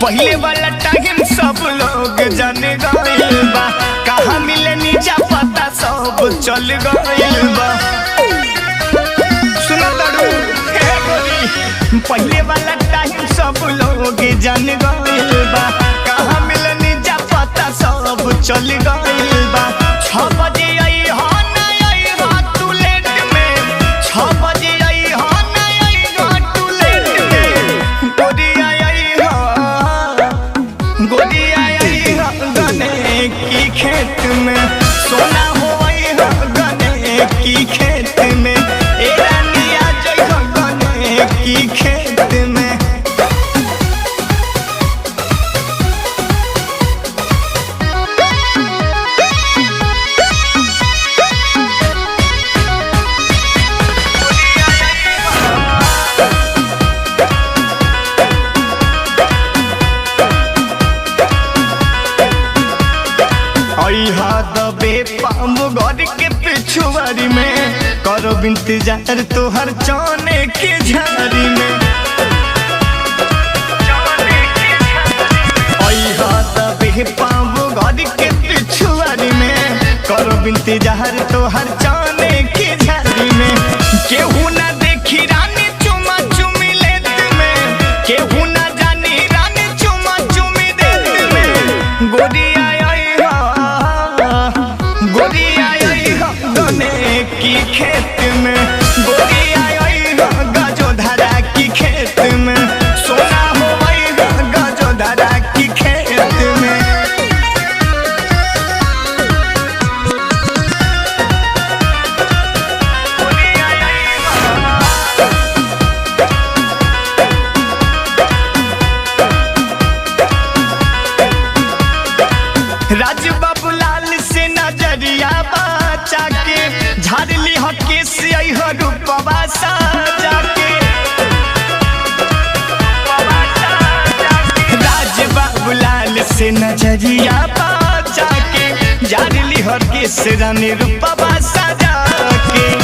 पहले वाला टाइम सब लोग जान गइल बा, कहाँ मिले नीचा पता सब चल गइल बा। सुनो तारू हे गोरी, पहले वाला टाइम सब लोग जान गइल बा, कहाँ मिले नीचा पता सब चल गइल बा। 6 बजे आई हो ना आई हो तू लेट में, 6 बजे आई हो ना आई हो तू लेट में। गोरिया आई हो गने की खेत में, सोना हो आई हो गने की खेत में, ए रानिया जई हो गने की खेत में। पाम घर के पिछुआरी में करो इंतजार तोहर जाने के झारी में। पाम घर के पिछुआरी में करो इंतजार तोहर जाने के झारी में। केहू ना देखी रानी चुमा चुमी लेत में, केहू ना जानी रानी चुमा चुमी देत में। गोरिया की खेत में, गोरिया आई हो गजोधरा की खेत में, सोना हो आई हो गजोधरा की खेत में। राज बाबू लाल से नजरिया बचा के झाड़ली हो केस आई हो रूपवा साजा के। राज बाबू लाल से नजरिया बचा के झाड़ली हो केस रानी रूपवा साजा के।